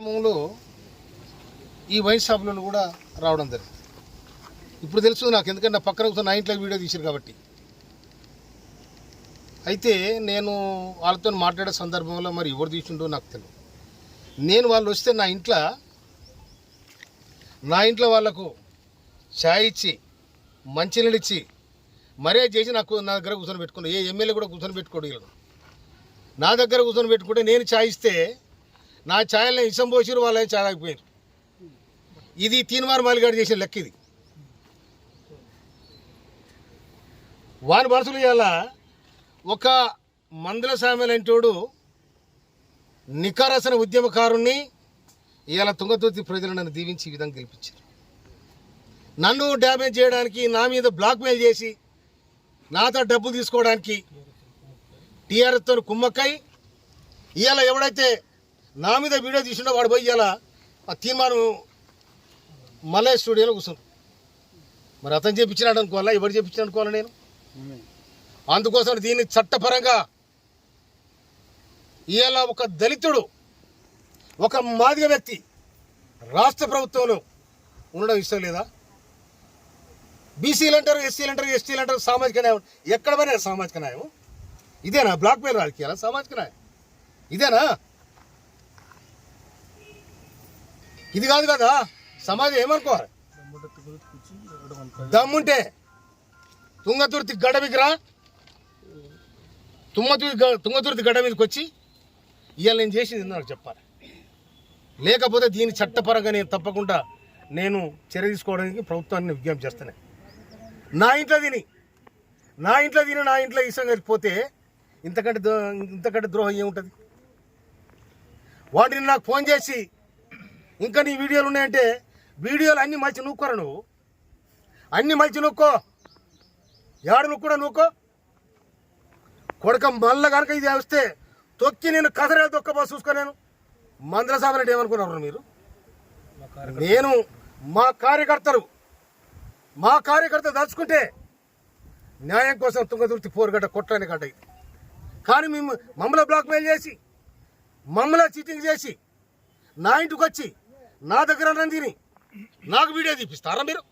కార్యక్రమంలో ఈ వైన్ షాపులను కూడా రావడం జరిగింది. ఇప్పుడు తెలుసు నాకు, ఎందుకంటే నా పక్కన కూర్చొని నా ఇంట్లో వీడియో తీశారు కాబట్టి. అయితే నేను వాళ్ళతో మాట్లాడే సందర్భంలో మరి ఎవరు తీసిండో నాకు తెలియదు. నేను వాళ్ళు వస్తే నా ఇంట్లో వాళ్ళకు ఛాయ్ ఇచ్చి మంచినీళ్ళు ఇచ్చి మర్యాద చేసి నా దగ్గర కూర్చొని పెట్టుకున్నాను. ఏ ఎమ్మెల్యే కూడా కూర్చొని పెట్టుకోడు. వీళ్ళు నా దగ్గర కూర్చొని పెట్టుకుంటే నేను ఛాయ్ ఇస్తే నా ఛాయల్ని ఇసం పోసిరు, వాళ్ళని ఛాయ్ ఆగిపోయారు. ఇది తీన్మార్ మాలిగాడు చేసిన లెక్క. ఇది వాని మనసులు ఇవాళ ఒక మందుల సామెలంటోడు నికారసన ఉద్యమకారుణ్ణి ఇవాళ తుంగతుర్తి ప్రజలు నన్ను దీవించి ఈ విధంగా గెలిపించారు. నన్ను డ్యామేజ్ చేయడానికి, నా మీద బ్లాక్మెయిల్ చేసి నాతో డబ్బులు తీసుకోవడానికి టీఆర్ఎస్తో కుమ్మక్కై ఇవాళ ఎవడైతే నా మీద వీడియో తీసిండో వాడు పోయి ఇవాళ ఆ తీర్మానం మలయ స్టూడియోలో కూర్చున్నాడు. మరి అతను చేయించినాడు అనుకోవాలా, ఎవరు చేయించినాడు అనుకోవాలా? నేను అందుకోసం దీన్ని చట్టపరంగా ఇవాళ ఒక దళితుడు, ఒక మాదిగ వ్యక్తి రాష్ట్ర ప్రభుత్వంలో ఉండడం ఇష్టం లేదా? బీసీలు అంటారు, ఎస్సీలు అంటారు, ఎస్టీలు అంటారు, సామాజిక న్యాయం. ఎక్కడ పోయినా సామాజిక న్యాయం ఇదేనా? బ్లాక్ మెయిల్ రాజకీయాలా? సామాజిక న్యాయం ఇదేనా? ఇది కాదు కదా. సమాజం ఏమనుకోవాలి? దమ్ముంటే తుంగతుర్తి గడ్డ మీదకి రా, తుంగతుర్తి గడ్డ మీదకి వచ్చి ఇవాళ నేను చేసింది నాకు చెప్పాలి. లేకపోతే దీని చట్టపరంగా నేను తప్పకుండా నేను చర్య తీసుకోవడానికి ప్రభుత్వాన్ని విజ్ఞప్తి చేస్తాను. నా ఇంట్లో తిని నా ఇంట్లో ఇష్టం కలిగిపోతే ఇంతకంటే ద్రోహం ఏముంటుంది? వాటిని నాకు ఫోన్ చేసి ఇంకా నీ వీడియోలు ఉన్నాయంటే, వీడియోలు అన్నీ మలిచి నూక్కోరా నువ్వు, అన్నీ మలిచి నూక్కో, ఏడు నువ్వు నూక్కో కొడక. మళ్ళా కనుక ఇది వస్తే తొక్కి నేను కసరే తొక్కబో చూసుకో. నేను మందుల సాబనంటే ఏమనుకున్నారు మీరు? నేను మా కార్యకర్తలు దలుచుకుంటే న్యాయం కోసం తుంగతుర్తి పోరుగడ్డ కొట్టని గడ్డ ఇది. కానీ మమ్మల్ని బ్లాక్మెయిల్ చేసి, మమ్మల్ని చీటింగ్ చేసి, నా ఇంటికి వచ్చి నా దగ్గర తిని నాకు వీడియో తీపిస్తారా మీరు?